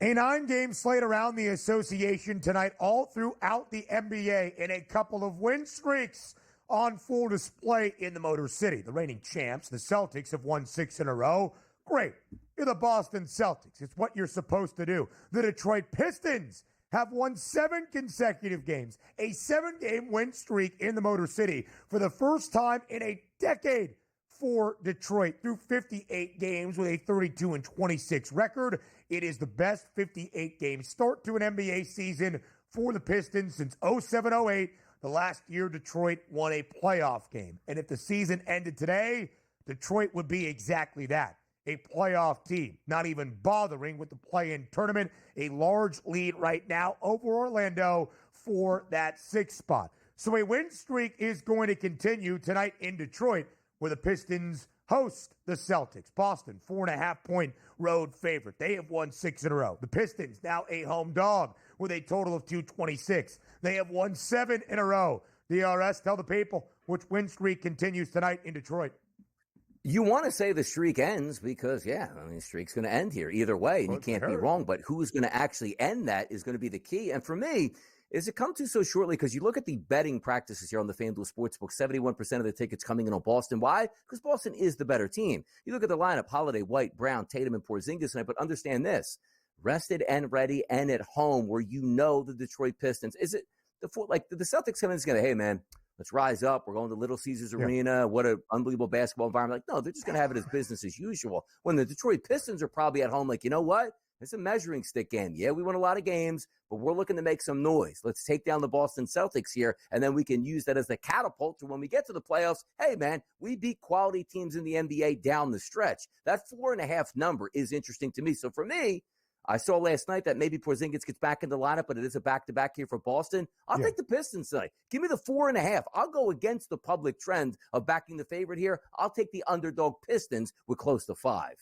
A 9-game slate around the association tonight, all throughout the NBA, and a couple of win streaks on full display in the Motor City. The reigning champs, the Celtics, have won 6 in a row. Great. You're the Boston Celtics. It's what you're supposed to do. The Detroit Pistons have won 7 consecutive games, a 7-game win streak in the Motor City for the first time in a decade for Detroit through 58 games with a 32-26 record. It is the best 58-game start to an NBA season for the Pistons since 07-08, the last year Detroit won a playoff game. And if the season ended today, Detroit would be exactly that, a playoff team, not even bothering with the play-in tournament. A large lead right now over Orlando for that 6th spot. So a win streak is going to continue tonight in Detroit, where the Pistons host the Celtics. Boston, 4.5-point road favorite. They have won 6 in a row. The Pistons now a home dog with a total of 226. They have won 7 in a row. DRS, tell the people which win streak continues tonight in Detroit. You want to say the streak ends because, the streak's going to end here either way, and you can't be wrong. But who's going to actually end that is going to be the key. And for me, is it come to so shortly? Because you look at the betting practices here on the FanDuel Sportsbook, 71% of the tickets coming in on Boston. Why? Because Boston is the better team. You look at the lineup, Holiday, White, Brown, Tatum, and Porzingis tonight, but understand this. Rested and ready and at home where you know the Detroit Pistons. Is it the Celtics come in and say, hey, man, let's rise up. We're going to Little Caesars Arena. What an unbelievable basketball environment. Like, no, they're just going to have it as business as usual. When the Detroit Pistons are probably at home like, you know what? It's a measuring stick game. Yeah, we won a lot of games, but we're looking to make some noise. Let's take down the Boston Celtics here, and then we can use that as the catapult to when we get to the playoffs. Hey, man, we beat quality teams in the NBA down the stretch. That 4.5 number is interesting to me. So for me, I saw last night that maybe Porzingis gets back in the lineup, but it is a back-to-back here for Boston. I'll take the Pistons tonight. Give me the 4.5. I'll go against the public trend of backing the favorite here. I'll take the underdog Pistons with close to 5.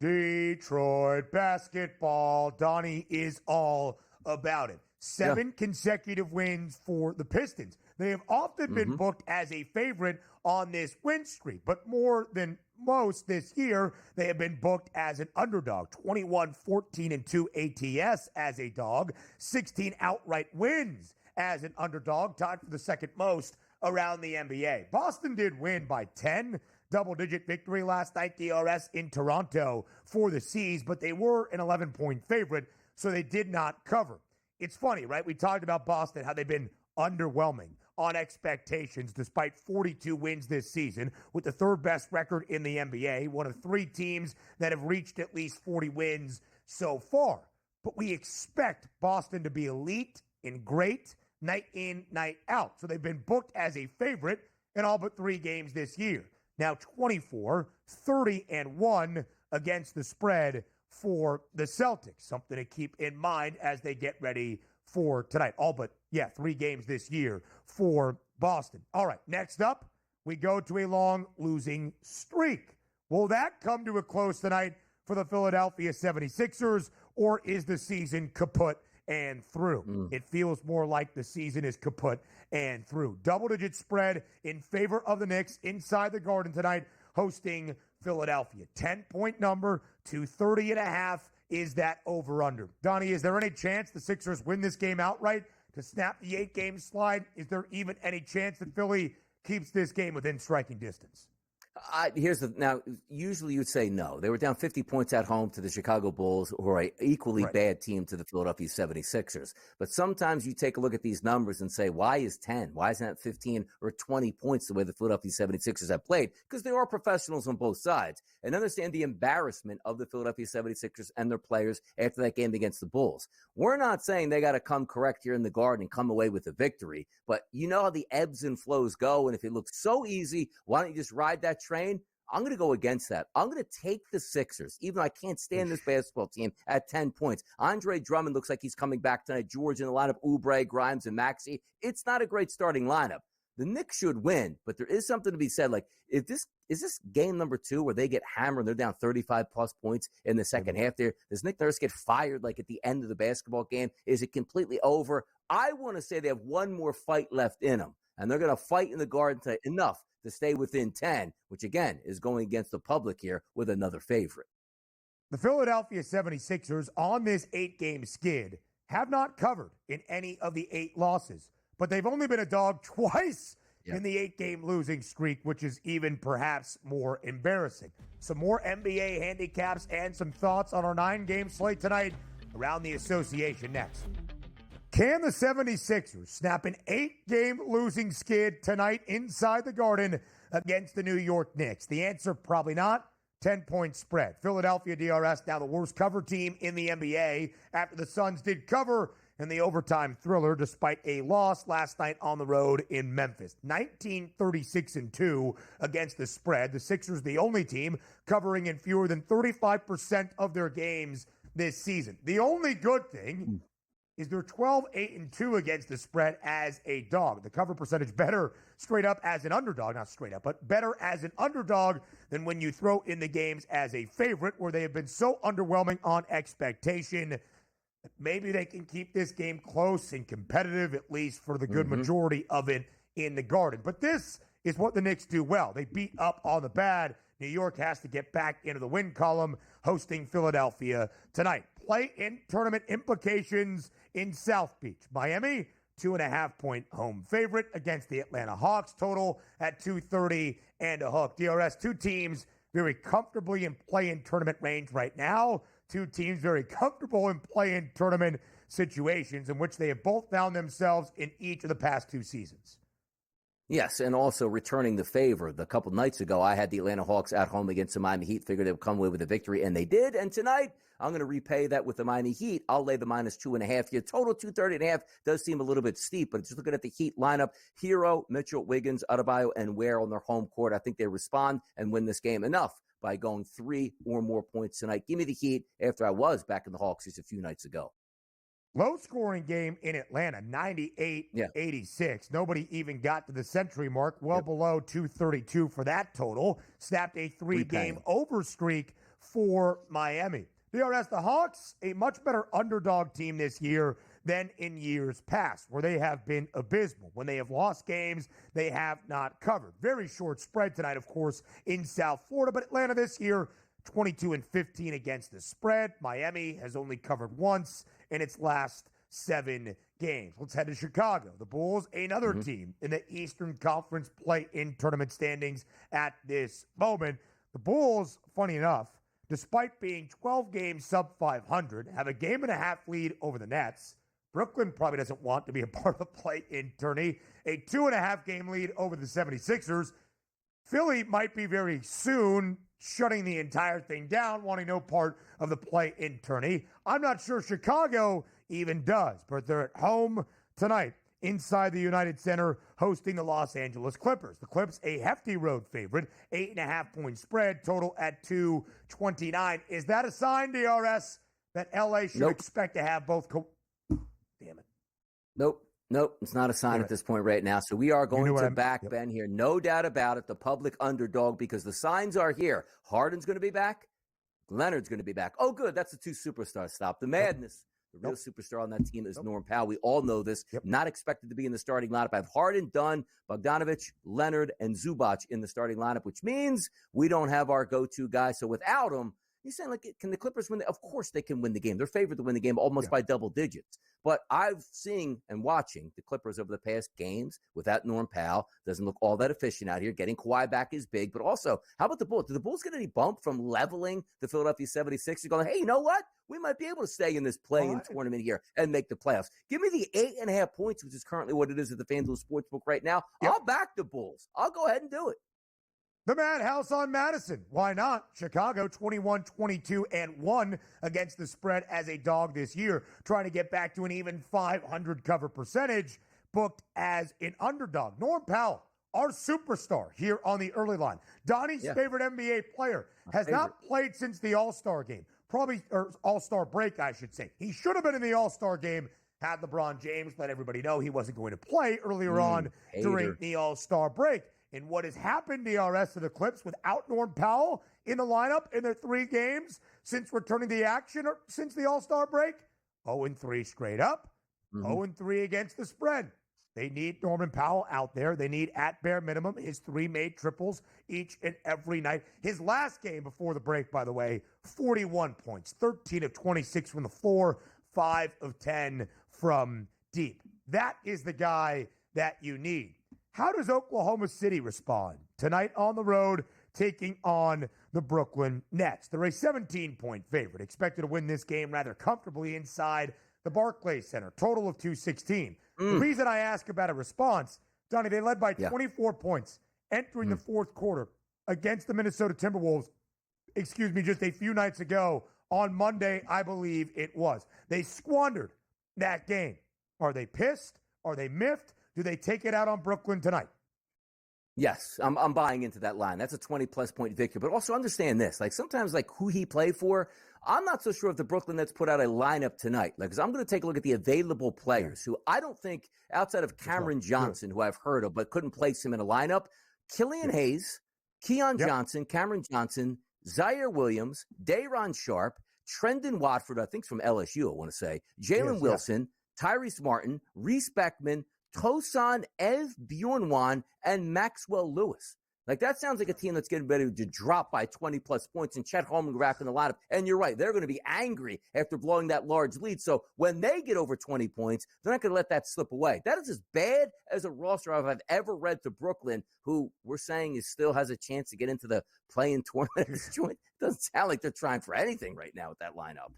Detroit basketball. Donnie is all about it. 7 consecutive wins for the Pistons. They have often been booked as a favorite on this win streak, but more than most this year, they have been booked as an underdog. 21-14-2 ATS as a dog, 16 outright wins as an underdog, tied for the second most around the NBA. Boston did win by 10. Double-digit victory last night, DRS, in Toronto for the C's, but they were an 11-point favorite, so they did not cover. It's funny, right? We talked about Boston, how they've been underwhelming on expectations despite 42 wins this season, with the 3rd best record in the NBA, one of 3 teams that have reached at least 40 wins so far. But we expect Boston to be elite and great night in, night out. So they've been booked as a favorite in all but 3 games this year. Now 24, 30-1 against the spread for the Celtics. Something to keep in mind as they get ready for tonight. All but, 3 games this year for Boston. All right, next up, we go to a long losing streak. Will that come to a close tonight for the Philadelphia 76ers, or is the season kaput and through? It feels more like the season is kaput and through. Double-digit spread in favor of the Knicks inside the Garden tonight, hosting Philadelphia. 10-point number, 230.5 is that over-under. Donnie, is there any chance the Sixers win this game outright to snap the 8-game slide? Is there even any chance that Philly keeps this game within striking distance? Now, usually you'd say no. They were down 50 points at home to the Chicago Bulls, who are an equally bad team to the Philadelphia 76ers. But sometimes you take a look at these numbers and say, why is 10? Why isn't that 15 or 20 points the way the Philadelphia 76ers have played? Because there are professionals on both sides. And understand the embarrassment of the Philadelphia 76ers and their players after that game against the Bulls. We're not saying they got to come correct here in the Garden and come away with a victory. But you know how the ebbs and flows go. And if it looks so easy, why don't you just ride that train? I'm going to go against that. I'm going to take the Sixers, even though I can't stand this basketball team, at 10 points. Andre Drummond looks like he's coming back tonight. George in the lineup, Oubre, Grimes, and Maxey. It's not a great starting lineup. The Knicks should win, but there is something to be said. Like, if this is this game number 2 where they get hammered and they're down 35-plus points in the second half there? Does Nick Nurse get fired like at the end of the basketball game? Is it completely over? I want to say they have one more fight left in them, and they're going to fight in the Garden tonight enough to stay within 10, which, again, is going against the public here with another favorite. The Philadelphia 76ers on this 8-game skid have not covered in any of the 8 losses, but they've only been a dog twice in the 8-game losing streak, which is even perhaps more embarrassing. Some more NBA handicaps and some thoughts on our 9-game slate tonight around the association next. Can the 76ers snap an 8-game losing skid tonight inside the Garden against the New York Knicks? The answer, probably not. 10-point spread. Philadelphia DRS now the worst cover team in the NBA after the Suns did cover in the overtime thriller despite a loss last night on the road in Memphis. 19-36-2 against the spread. The Sixers the only team covering in fewer than 35% of their games this season. The only good thing is they're 12-8-2 against the spread as a dog. The cover percentage better straight up as an underdog, not straight up, but better as an underdog than when you throw in the games as a favorite, where they have been so underwhelming on expectation. Maybe they can keep this game close and competitive, at least for the good majority of it in the Garden. But this is what the Knicks do well. They beat up on the bad. New York has to get back into the win column, hosting Philadelphia tonight. Play-in tournament implications in South Beach. Miami, 2.5-point home favorite against the Atlanta Hawks. Total at 230 and a hook. DRS, two teams very comfortably in play-in tournament range right now. Two teams very comfortable in play-in tournament situations in which they have both found themselves in each of the past 2 seasons. Yes, and also returning the favor. The couple nights ago, I had the Atlanta Hawks at home against the Miami Heat. Figured they would come away with a victory, and they did. And tonight, I'm going to repay that with the Miami Heat. I'll lay the -2.5 here. Total 230.5 does seem a little bit steep, but just looking at the Heat lineup, Hero, Mitchell, Wiggins, Adebayo, and Ware on their home court, I think they respond and win this game enough by going 3 or more points tonight. Give me the Heat after I was back in the Hawks just a few nights ago. Low-scoring game in Atlanta, 98-86. Nobody even got to the century mark, well below 232 for that total. Snapped a 3-game over streak for Miami. DRS, the Hawks, a much better underdog team this year than in years past, where they have been abysmal. When they have lost games, they have not covered. Very short spread tonight, of course, in South Florida, but Atlanta this year, 22-15 against the spread. Miami has only covered once in its last 7 games. Let's head to Chicago. The Bulls, another team in the Eastern Conference play-in tournament standings at this moment. The Bulls, funny enough, despite being 12 games sub 500, have a 1.5-game lead over the Nets. Brooklyn probably doesn't want to be a part of the play-in tourney. A 2.5-game lead over the 76ers. Philly might be very soon shutting the entire thing down, wanting no part of the play-in tourney. I'm not sure Chicago even does, but they're at home tonight inside the United Center hosting the Los Angeles Clippers. The Clips, a hefty road favorite, 8.5-point spread, total at 229. Is that a sign, DRS, that LA should expect to have both? Damn it. Nope, it's not a sign at this point right now. So we are going to back Ben here. No doubt about it, the public underdog, because the signs are here. Harden's going to be back. Leonard's going to be back. Oh, good. That's the 2 superstars. Stop the madness. The real superstar on that team is Norm Powell. We all know this. Not expected to be in the starting lineup. I have Harden, Dunn, Bogdanovich, Leonard, and Zubac in the starting lineup, which means we don't have our go-to guy. So without him, you're saying, like, can the Clippers win? Of course they can win the game. They're favored to win the game almost by double digits. But I've seen and watching the Clippers over the past games without Norm Powell. Doesn't look all that efficient out here. Getting Kawhi back is big. But also, how about the Bulls? Do the Bulls get any bump from leveling the Philadelphia 76ers? Going, hey, you know what? We might be able to stay in this play-in tournament here and make the playoffs. Give me the 8.5 points, which is currently what it is at the FanDuel Sportsbook right now. I'll back the Bulls. I'll go ahead and do it. The Madhouse on Madison. Why not? Chicago 21-22-1 against the spread as a dog this year, trying to get back to an even 500 cover percentage, booked as an underdog. Norm Powell, our superstar here on the early line. Donnie's favorite NBA player, has not played since the All-Star game. Or All-Star break, I should say. He should have been in the All-Star game had LeBron James let everybody know he wasn't going to play earlier on during the All-Star break. And what has happened, DRS, to the Clips without Norm Powell in the lineup in their 3 games since returning to the action or since the All-Star break? 0-3 straight up, 0-3 against the spread. They need Norman Powell out there. They need, at bare minimum, his 3 made triples each and every night. His last game before the break, by the way, 41 points, 13 of 26 from the floor, 5 of 10 from deep. That is the guy that you need. How does Oklahoma City respond tonight on the road, taking on the Brooklyn Nets? They're a 17-point favorite, expected to win this game rather comfortably inside the Barclays Center. Total of 216. The reason I ask about a response, Donnie, they led by 24 points entering the fourth quarter against the Minnesota Timberwolves, just a few nights ago on Monday, I believe it was. They squandered that game. Are they pissed? Are they miffed? Do they take it out on Brooklyn tonight? Yes, I'm buying into that line. That's a 20-plus point victory. But also understand this. Like, sometimes, like, who he played for, I'm not so sure if the Brooklyn Nets put out a lineup tonight. Like, because I'm going to take a look at the available players who I don't think, outside of Cameron Johnson, who I've heard of, but couldn't place him in a lineup, Killian Hayes, Keon Johnson, Cameron Johnson, Zaire Williams, Day'Ron Sharp, Trendon Watford, I think from LSU, I want to say, Jalen Wilson, Tyrese Martin, Reese Beckman, Tosan Bjornwan, and Maxwell Lewis. Like, that sounds like a team that's getting ready to drop by 20-plus points and Chet Holmgren back in the lineup. And you're right, they're going to be angry after blowing that large lead. So when they get over 20 points, they're not going to let that slip away. That is as bad as a roster I've ever read to Brooklyn, who we're saying still has a chance to get into the play-in tournament. It doesn't sound like they're trying for anything right now with that lineup.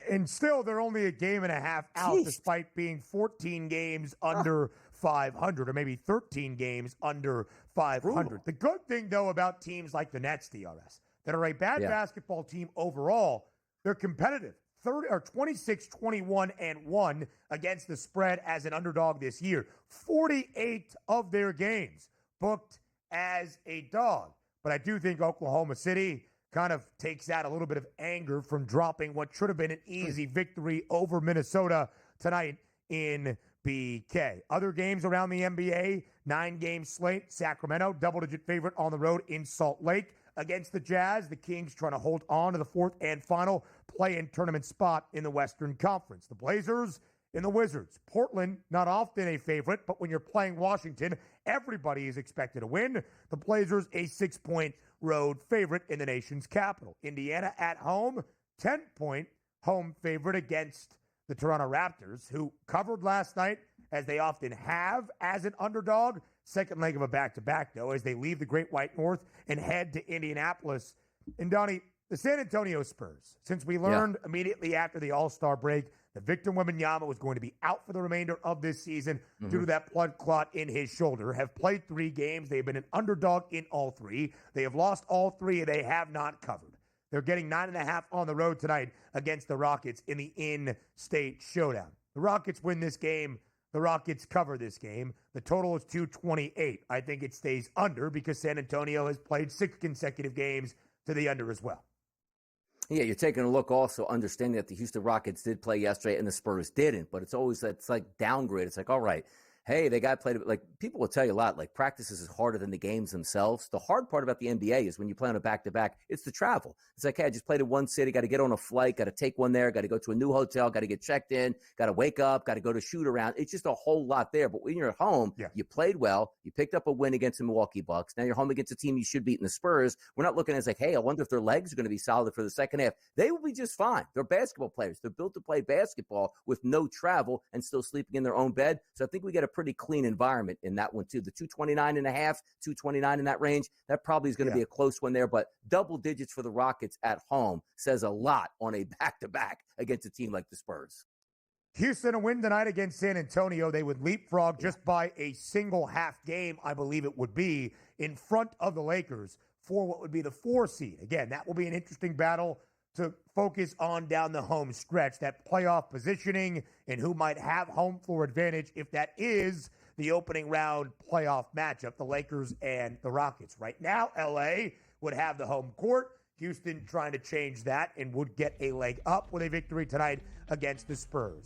And still, they're only a game and a half out, despite being 14 games under 500, or maybe 13 games under 500. The good thing, though, about teams like the Nets, DRS, that are a bad basketball team overall, they're competitive. 26-21-1 against the spread as an underdog this year. 48 of their games booked as a dog. But I do think Oklahoma City kind of takes out a little bit of anger from dropping what should have been an easy victory over Minnesota tonight in BK. Other games around the NBA, 9-game slate. Sacramento, double-digit favorite on the road in Salt Lake against the Jazz. The Kings trying to hold on to the fourth and final play-in tournament spot in the Western Conference. The Blazers and the Wizards. Portland, not often a favorite, but when you're playing Washington, everybody is expected to win. The Blazers, a 6-point road favorite in the nation's capital. Indiana at home, 10-point home favorite against the Toronto Raptors, who covered last night, as they often have, as an underdog. Second leg of a back-to-back, though, as they leave the Great White North and head to Indianapolis. And, Donnie, the San Antonio Spurs, since we learned immediately after the All-Star break that Victor Wembanyama was going to be out for the remainder of this season due to that blood clot in his shoulder, have played 3 games. They've been an underdog in all 3. They have lost all 3, and they have not covered. They're getting 9.5 on the road tonight against the Rockets in the in-state showdown. The Rockets win this game. The Rockets cover this game. The total is 228. I think it stays under because San Antonio has played 6 consecutive games to the under as well. Yeah, you're taking a look also, understanding that the Houston Rockets did play yesterday and the Spurs didn't, but it's always it's like downgrade. It's like, all right, hey, they got played. Like, people will tell you a lot, like, practices is harder than the games themselves. The hard part about the NBA is when you play on a back-to-back, it's the travel. It's like, hey, I just played in one city, got to get on a flight, got to take one there, got to go to a new hotel, got to get checked in, got to wake up, got to go to shoot around. It's just a whole lot there. But when you're at home, you played well, you picked up a win against the Milwaukee Bucks. Now you're home against a team you should beat in the Spurs. We're not looking at it as like, hey, I wonder if their legs are going to be solid for the second half. They will be just fine. They're basketball players. They're built to play basketball with no travel and still sleeping in their own bed. So I think we get a pretty clean environment in that one too. The 229.5, 229 in that range, that probably is going to be a close one there, but double digits for the Rockets at home says a lot on a back-to-back against a team like the Spurs. Houston a win tonight against San Antonio. They would leapfrog just by a single half game, I believe it would be, in front of the Lakers for what would be the 4 seed. Again, that will be an interesting battle to focus on down the home stretch, that playoff positioning and who might have home floor advantage if that is the opening round playoff matchup, the Lakers and the Rockets. Right now, LA would have the home court. Houston trying to change that and would get a leg up with a victory tonight against the Spurs.